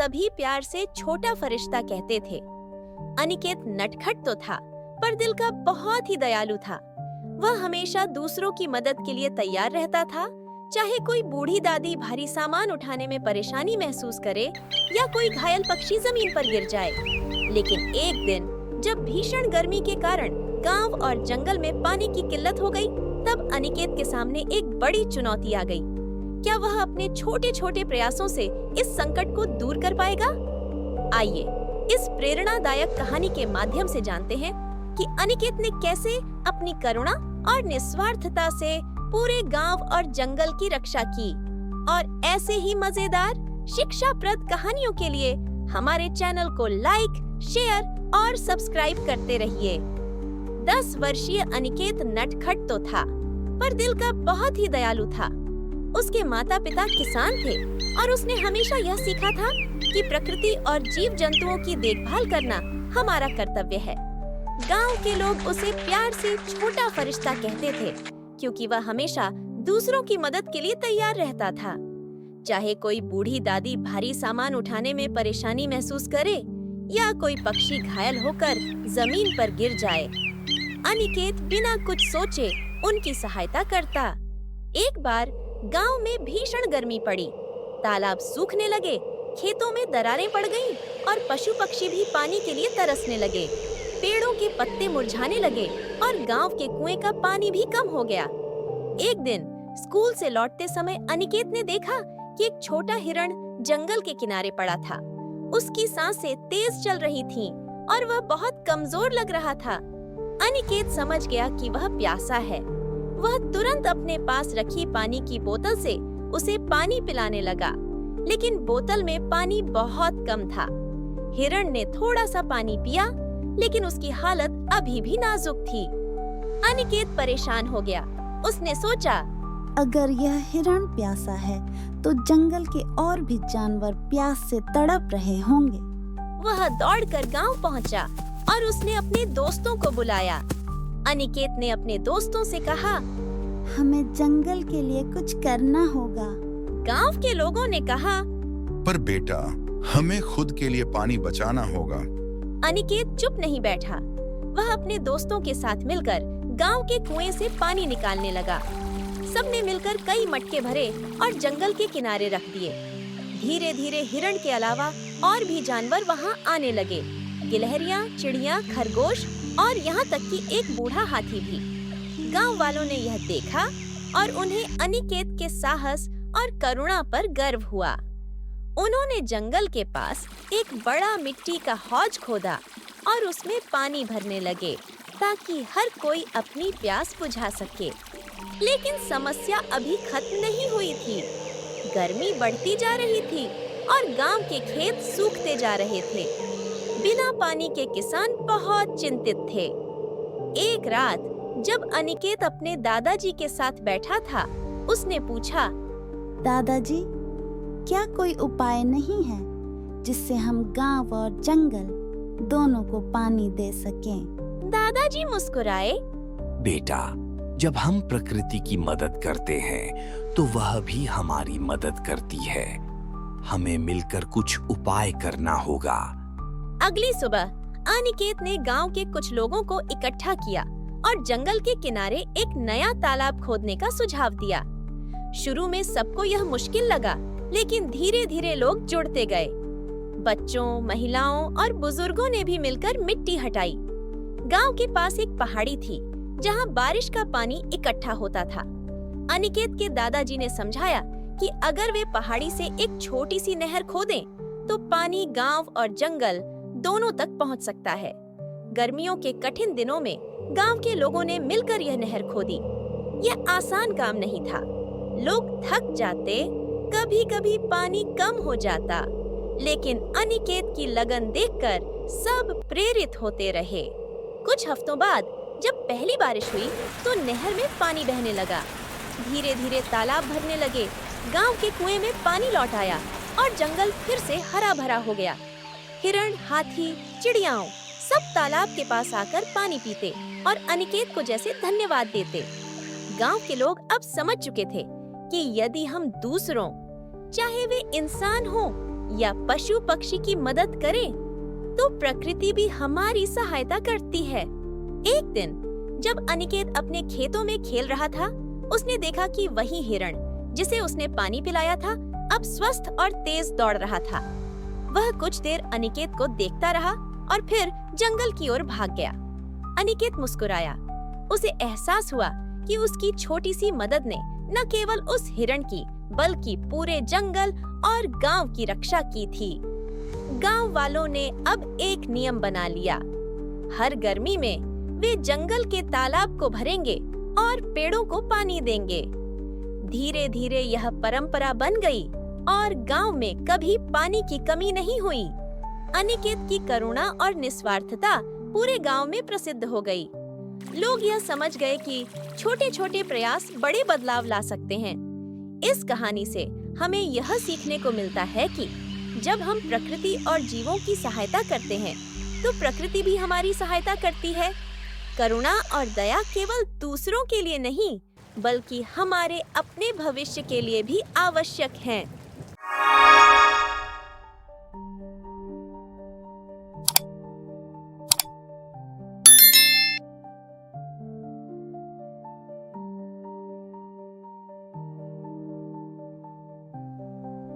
सभी प्यार से छोटा फरिश्ता कहते थे। अनिकेत नटखट तो था, पर दिल का बहुत ही दयालु था। वह हमेशा दूसरों की मदद के लिए तैयार रहता था, चाहे कोई बूढ़ी दादी भारी सामान उठाने में परेशानी महसूस करे या कोई घायल पक्षी जमीन पर गिर जाए। लेकिन एक दिन जब भीषण गर्मी के कारण गांव और जंगल में पानी की किल्लत हो गई, तब अनिकेत के सामने एक बड़ी चुनौती आ गई। क्या वह अपने छोटे छोटे प्रयासों से इस संकट को दूर कर पाएगा? आइए इस प्रेरणादायक कहानी के माध्यम से जानते हैं कि अनिकेत ने कैसे अपनी करुणा और निस्वार्थता से पूरे गांव और जंगल की रक्षा की। और ऐसे ही मजेदार शिक्षाप्रद कहानियों के लिए हमारे चैनल को लाइक, शेयर और सब्सक्राइब करते रहिए। 10 वर्षीय अनिकेत नटखट तो था, पर दिल का बहुत ही दयालु था। उसके माता पिता किसान थे और उसने हमेशा यह सीखा था कि प्रकृति और जीव जंतुओं की देखभाल करना हमारा कर्तव्य है। गांव के लोग उसे प्यार से छोटा फरिश्ता कहते थे, क्योंकि वह हमेशा दूसरों की मदद के लिए तैयार रहता था। चाहे कोई बूढ़ी दादी भारी सामान उठाने में परेशानी महसूस करे या कोई पक्षी घायल होकर जमीन पर गिर जाए, अनिकेत बिना कुछ सोचे उनकी सहायता करता। एक बार गांव में भीषण गर्मी पड़ी, तालाब सूखने लगे, खेतों में दरारें पड़ गईं और पशु पक्षी भी पानी के लिए तरसने लगे। पेड़ों के पत्ते मुरझाने लगे और गांव के कुएं का पानी भी कम हो गया। एक दिन स्कूल से लौटते समय अनिकेत ने देखा कि एक छोटा हिरण जंगल के किनारे पड़ा था। उसकी सांसें तेज चल रही थीं और वह बहुत कमजोर लग रहा था। अनिकेत समझ गया कि वह प्यासा है। वह तुरंत अपने पास रखी पानी की बोतल से उसे पानी पिलाने लगा, लेकिन बोतल में पानी बहुत कम था। हिरण ने थोड़ा सा पानी पिया, लेकिन उसकी हालत अभी भी नाजुक थी। अनिकेत परेशान हो गया। उसने सोचा, अगर यह हिरण प्यासा है तो जंगल के और भी जानवर प्यास से तड़प रहे होंगे। वह दौड़कर गांव पहुंचा और उसने अपने दोस्तों को बुलाया। अनिकेत ने अपने दोस्तों से कहा, हमें जंगल के लिए कुछ करना होगा। गांव के लोगों ने कहा, पर बेटा, हमें खुद के लिए पानी बचाना होगा। अनिकेत चुप नहीं बैठा। वह अपने दोस्तों के साथ मिलकर गांव के कुएं से पानी निकालने लगा। सबने मिलकर कई मटके भरे और जंगल के किनारे रख दिए। धीरे धीरे हिरण के अलावा और भी जानवर वहां आने लगे। गिलहरियां, चिड़िया, खरगोश और यहाँ तक कि एक बूढ़ा हाथी भी। गांव वालों ने यह देखा और उन्हें अनिकेत के साहस और करुणा पर गर्व हुआ। उन्होंने जंगल के पास एक बड़ा मिट्टी का हौज खोदा और उसमें पानी भरने लगे, ताकि हर कोई अपनी प्यास बुझा सके। लेकिन समस्या अभी खत्म नहीं हुई थी। गर्मी बढ़ती जा रही थी और गांव के खेत सूखते जा रहे थे। बिना पानी के किसान बहुत चिंतित थे। एक रात जब अनिकेत अपने दादाजी के साथ बैठा था, उसने पूछा, दादाजी, क्या कोई उपाय नहीं है जिससे हम गांव और जंगल दोनों को पानी दे सकें? दादाजी मुस्कुराए, बेटा, जब हम प्रकृति की मदद करते हैं तो वह भी हमारी मदद करती है। हमें मिलकर कुछ उपाय करना होगा। अगली सुबह अनिकेत ने गांव के कुछ लोगों को इकट्ठा किया और जंगल के किनारे एक नया तालाब खोदने का सुझाव दिया। शुरू में सबको यह मुश्किल लगा, लेकिन धीरे धीरे लोग जुड़ते गए। बच्चों, महिलाओं और बुजुर्गों ने भी मिलकर मिट्टी हटाई। गांव के पास एक पहाड़ी थी जहां बारिश का पानी इकट्ठा होता था। अनिकेत के दादाजी ने समझाया कि अगर वे पहाड़ी से एक छोटी सी नहर खोदें, तो पानी गांव और जंगल दोनों तक पहुंच सकता है। गर्मियों के कठिन दिनों में गांव के लोगों ने मिलकर यह नहर खोदी। यह आसान काम नहीं था। लोग थक जाते, कभी-कभी पानी कम हो जाता, लेकिन अनिकेत की लगन देखकर सब प्रेरित होते रहे। कुछ हफ्तों बाद जब पहली बारिश हुई तो नहर में पानी बहने लगा। धीरे धीरे तालाब भरने लगे। गांव के कुएं में पानी लौट आया और जंगल फिर से हरा भरा हो गया। हिरण, हाथी, चिड़ियाओं सब तालाब के पास आकर पानी पीते और अनिकेत को जैसे धन्यवाद देते। गांव के लोग अब समझ चुके थे कि यदि हम दूसरों, चाहे वे इंसान हो या पशु पक्षी की मदद करें, तो प्रकृति भी हमारी सहायता करती है। एक दिन जब अनिकेत अपने खेतों में खेल रहा था, उसने देखा कि वही हिरण जिसे उसने पानी पिलाया था अब स्वस्थ और तेज दौड़ रहा था। वह कुछ देर अनिकेत को देखता रहा और फिर जंगल की ओर भाग गया। अनिकेत मुस्कुराया। उसे एहसास हुआ कि उसकी छोटी सी मदद ने न केवल उस हिरण की बल्कि पूरे जंगल और गांव की रक्षा की थी। गांव वालों ने अब एक नियम बना लिया। हर गर्मी में वे जंगल के तालाब को भरेंगे और पेड़ों को पानी देंगे। धीरे धीरे यह परंपरा बन गई और गांव में कभी पानी की कमी नहीं हुई। अनिकेत की करुणा और निस्वार्थता पूरे गांव में प्रसिद्ध हो गई। लोग यह समझ गए कि छोटे छोटे प्रयास बड़े बदलाव ला सकते हैं। इस कहानी से हमें यह सीखने को मिलता है कि जब हम प्रकृति और जीवों की सहायता करते हैं, तो प्रकृति भी हमारी सहायता करती है। करुणा और दया केवल दूसरों के लिए नहीं, बल्कि हमारे अपने भविष्य के लिए भी आवश्यक हैं।